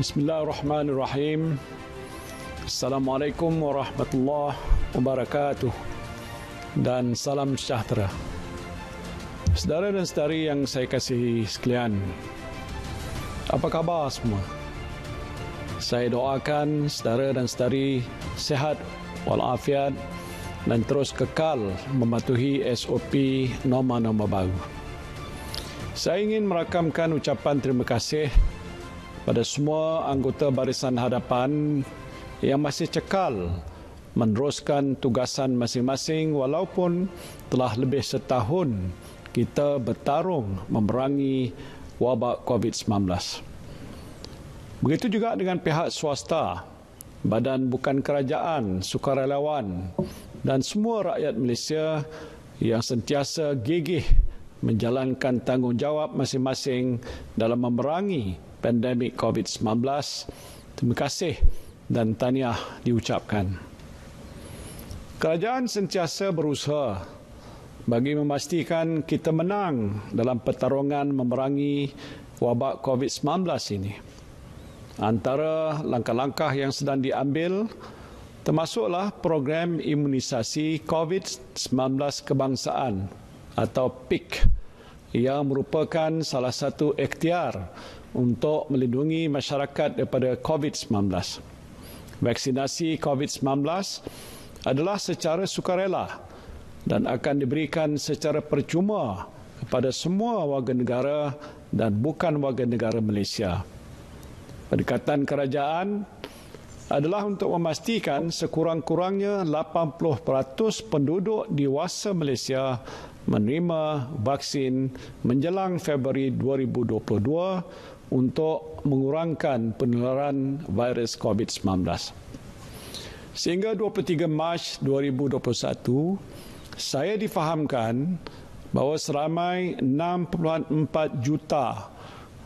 Bismillahirrahmanirrahim. Assalamualaikum warahmatullahi wabarakatuh dan salam sejahtera. Saudara dan saudari yang saya kasihi sekalian, apa khabar semua? Saya doakan saudara dan saudari sihat walafiat dan terus kekal mematuhi SOP norma-norma baru. Saya ingin merakamkan ucapan terima kasih pada semua anggota Barisan Hadapan yang masih cekal meneruskan tugasan masing-masing walaupun telah lebih setahun kita bertarung memerangi wabak COVID-19. Begitu juga dengan pihak swasta, badan bukan kerajaan, sukarelawan dan semua rakyat Malaysia yang sentiasa gigih menjalankan tanggungjawab masing-masing dalam memerangi pandemik COVID-19. Terima kasih dan tahniah diucapkan. Kerajaan sentiasa berusaha bagi memastikan kita menang dalam pertarungan memerangi wabak COVID-19 ini. Antara langkah-langkah yang sedang diambil termasuklah program imunisasi COVID-19 kebangsaan atau PIK yang merupakan salah satu ikhtiar untuk melindungi masyarakat daripada COVID-19. Vaksinasi COVID-19 adalah secara sukarela dan akan diberikan secara percuma kepada semua warga negara dan bukan warga negara Malaysia. Pendekatan kerajaan adalah untuk memastikan sekurang-kurangnya 80% penduduk dewasa Malaysia menerima vaksin menjelang Februari 2022 untuk mengurangkan penularan virus COVID-19. Sehingga 23 Mac 2021, saya difahamkan bahawa seramai 6.4 juta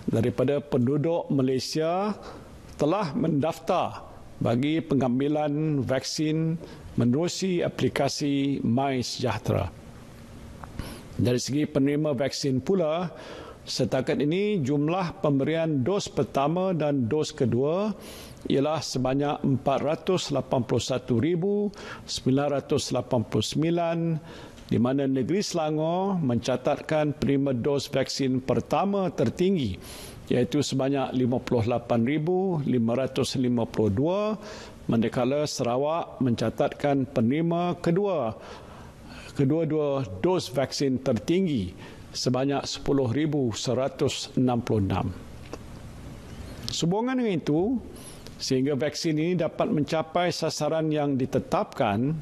daripada penduduk Malaysia telah mendaftar bagi pengambilan vaksin menerusi aplikasi MySejahtera. Dari segi penerima vaksin pula, setakat ini jumlah pemberian dos pertama dan dos kedua ialah sebanyak 481,989, di mana negeri Selangor mencatatkan penerima dos vaksin pertama tertinggi iaitu sebanyak 58,552, manakala Sarawak mencatatkan penerima kedua-dua dos vaksin tertinggi sebanyak 10,166. Sehubungan dengan itu, sehingga vaksin ini dapat mencapai sasaran yang ditetapkan,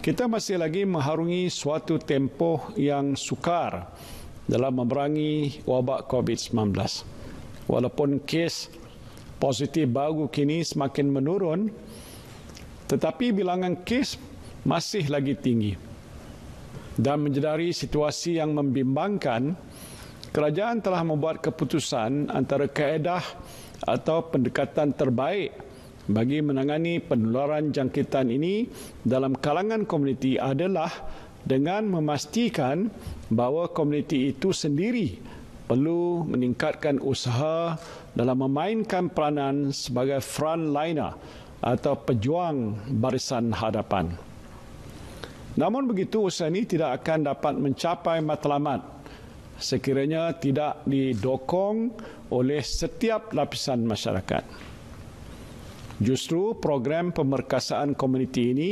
kita masih lagi mengharungi suatu tempoh yang sukar dalam memerangi wabak COVID-19. Walaupun kes positif baru kini semakin menurun, tetapi bilangan kes masih lagi tinggi. Dan menjedari situasi yang membimbangkan, kerajaan telah membuat keputusan antara kaedah atau pendekatan terbaik bagi menangani penularan jangkitan ini dalam kalangan komuniti adalah dengan memastikan bahawa komuniti itu sendiri perlu meningkatkan usaha dalam memainkan peranan sebagai frontliner atau pejuang barisan hadapan. Namun begitu, usaha ini tidak akan dapat mencapai matlamat sekiranya tidak didokong oleh setiap lapisan masyarakat. Justru program pemerkasaan komuniti ini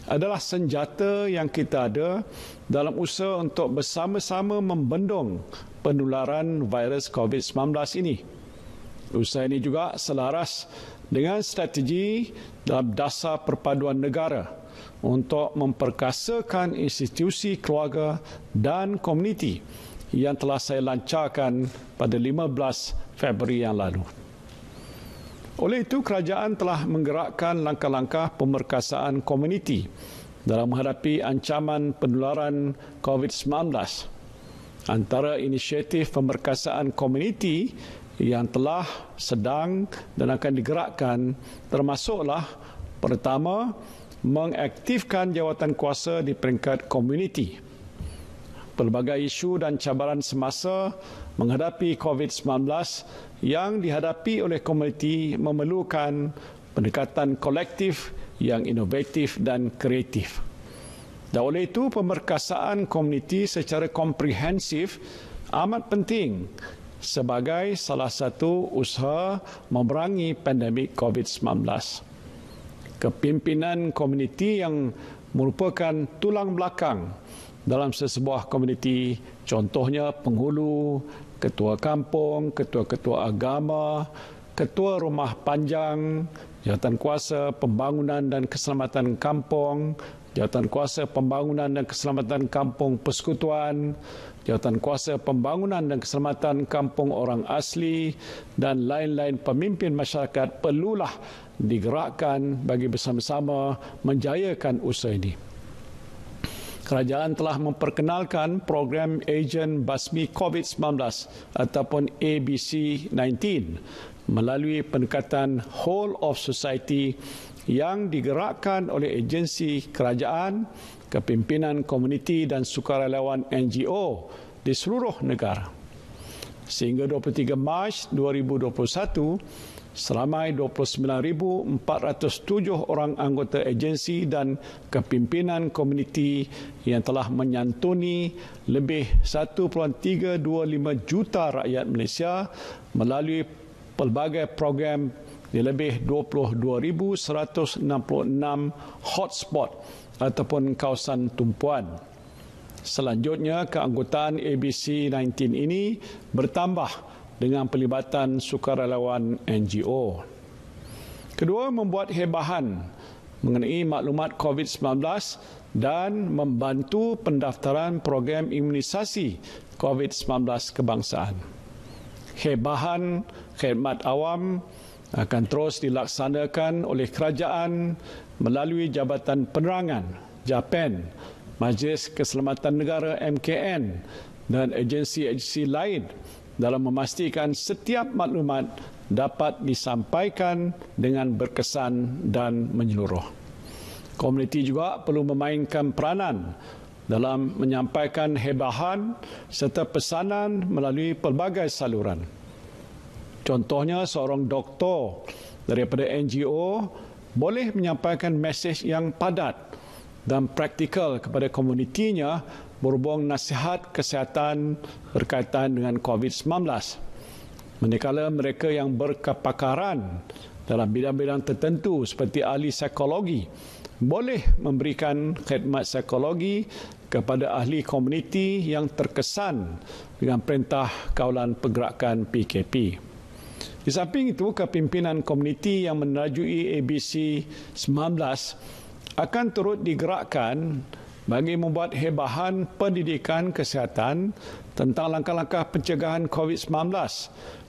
adalah senjata yang kita ada dalam usaha untuk bersama-sama membendung penularan virus COVID-19 ini. Usaha ini juga selaras dengan strategi dalam dasar perpaduan negara untuk memperkasakan institusi keluarga dan komuniti yang telah saya lancarkan pada 15 Februari yang lalu. Oleh itu, kerajaan telah menggerakkan langkah-langkah pemerkasaan komuniti dalam menghadapi ancaman penularan COVID-19. Antara inisiatif pemerkasaan komuniti yang telah, sedang dan akan digerakkan termasuklah pertama, mengaktifkan jawatan kuasa di peringkat komuniti. pelbagai isu dan cabaran semasa menghadapi COVID-19 yang dihadapi oleh komuniti memerlukan pendekatan kolektif yang inovatif dan kreatif. Dan oleh itu, pemerkasaan komuniti secara komprehensif amat penting sebagai salah satu usaha memerangi pandemik COVID-19. Kepimpinan komuniti yang merupakan tulang belakang dalam sesebuah komuniti, contohnya penghulu, ketua kampung, ketua-ketua agama, ketua rumah panjang, Jawatankuasa Pembangunan dan Keselamatan Kampung, Jawatankuasa Pembangunan dan Keselamatan Kampung Persekutuan, Jawatankuasa Pembangunan dan Keselamatan Kampung Orang Asli dan lain-lain pemimpin masyarakat perlulah digerakkan bagi bersama-sama menjayakan usaha ini. Kerajaan telah memperkenalkan program Ejen Basmi COVID-19 ataupun ABC-19 melalui pendekatan Whole of Society yang digerakkan oleh agensi kerajaan, kepimpinan komuniti dan sukarelawan NGO di seluruh negara. Sehingga 23 Mac 2021, seramai 29,407 orang anggota agensi dan kepimpinan komuniti yang telah menyantuni lebih 1.325 juta rakyat Malaysia melalui pelbagai program di lebih 22,166 hotspot ataupun kawasan tumpuan. Selanjutnya, keanggotaan ABC-19 ini bertambah dengan pelibatan sukarelawan NGO. Kedua, membuat hebahan mengenai maklumat COVID-19 dan membantu pendaftaran program imunisasi COVID-19 kebangsaan. Hebahan khidmat awam akan terus dilaksanakan oleh kerajaan melalui Jabatan Penerangan, JAPAN, Majlis Keselamatan Negara MKN dan agensi-agensi lain dalam memastikan setiap maklumat dapat disampaikan dengan berkesan dan menyeluruh. Komuniti juga perlu memainkan peranan dalam menyampaikan hebahan serta pesanan melalui pelbagai saluran. Contohnya, seorang doktor daripada NGO boleh menyampaikan mesej yang padat dan praktikal kepada komunitinya berhubung nasihat kesihatan berkaitan dengan COVID-19. Manakala mereka yang berkepakaran dalam bidang-bidang tertentu seperti ahli psikologi boleh memberikan khidmat psikologi kepada ahli komuniti yang terkesan dengan perintah kawalan pergerakan PKP. Di samping itu, kepimpinan komuniti yang menerajui ABC 19 akan turut digerakkan bagi membuat hebahan pendidikan kesihatan tentang langkah-langkah pencegahan COVID-19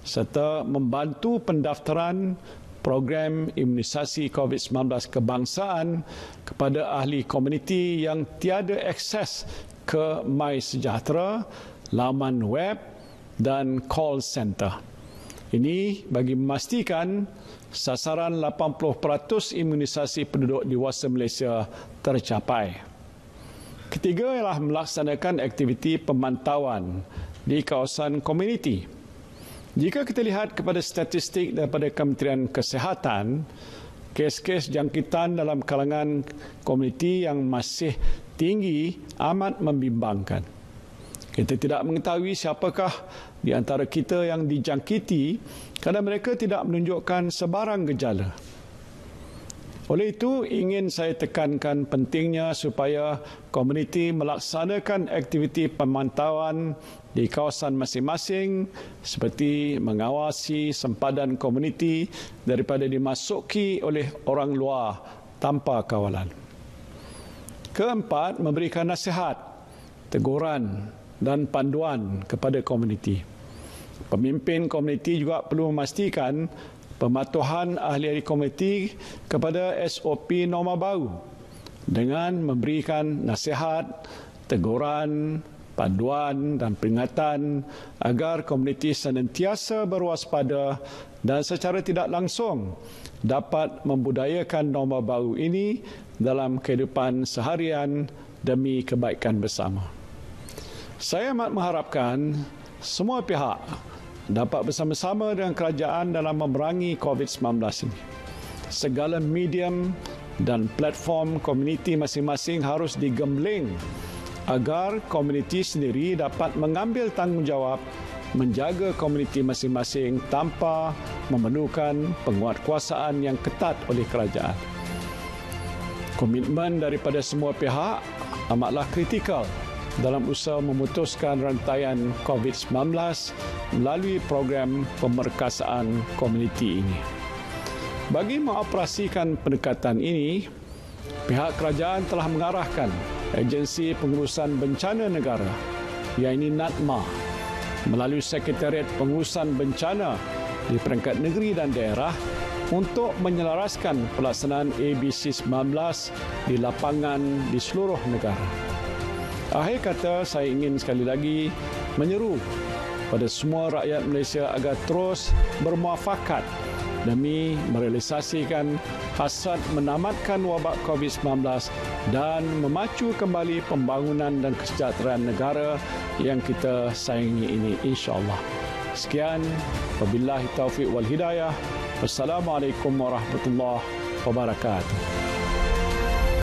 serta membantu pendaftaran program imunisasi COVID-19 kebangsaan kepada ahli komuniti yang tiada akses ke MySejahtera, laman web dan call center. Ini bagi memastikan sasaran 80% imunisasi penduduk dewasa Malaysia tercapai. Ketiga ialah melaksanakan aktiviti pemantauan di kawasan komuniti. Jika kita lihat kepada statistik daripada Kementerian Kesihatan, kes-kes jangkitan dalam kalangan komuniti yang masih tinggi amat membimbangkan. Kita tidak mengetahui siapakah di antara kita yang dijangkiti kerana mereka tidak menunjukkan sebarang gejala. Oleh itu, ingin saya tekankan pentingnya supaya komuniti melaksanakan aktiviti pemantauan di kawasan masing-masing seperti mengawasi sempadan komuniti daripada dimasuki oleh orang luar tanpa kawalan. Keempat, memberikan nasihat, teguran dan panduan kepada komuniti. Pemimpin komuniti juga perlu memastikan pematuhan ahli-ahli komuniti kepada SOP norma baru dengan memberikan nasihat, teguran, panduan dan peringatan agar komuniti senantiasa berwaspada dan secara tidak langsung dapat membudayakan norma baru ini dalam kehidupan seharian demi kebaikan bersama. Saya amat mengharapkan semua pihak dapat bersama-sama dengan kerajaan dalam memerangi COVID-19 ini. Segala medium dan platform komuniti masing-masing harus digembling agar komuniti sendiri dapat mengambil tanggungjawab menjaga komuniti masing-masing tanpa memerlukan penguatkuasaan yang ketat oleh kerajaan. Komitmen daripada semua pihak amatlah kritikal dalam usaha memutuskan rantaian COVID-19 melalui program pemerkasaan komuniti ini. Bagi mengoperasikan pendekatan ini, pihak kerajaan telah mengarahkan Agensi Pengurusan Bencana Negara, iaitu NADMA, melalui Sekretariat Pengurusan Bencana di peringkat negeri dan daerah untuk menyelaraskan pelaksanaan ABC-19 di lapangan di seluruh negara. Akhir kata, saya ingin sekali lagi menyeru pada semua rakyat Malaysia agar terus bermuafakat demi merealisasikan hasrat menamatkan wabak COVID-19 dan memacu kembali pembangunan dan kesejahteraan negara yang kita sayangi ini, insya-Allah. Sekian, wabillahi taufiq wal hidayah. Wassalamualaikum warahmatullahi wabarakatuh.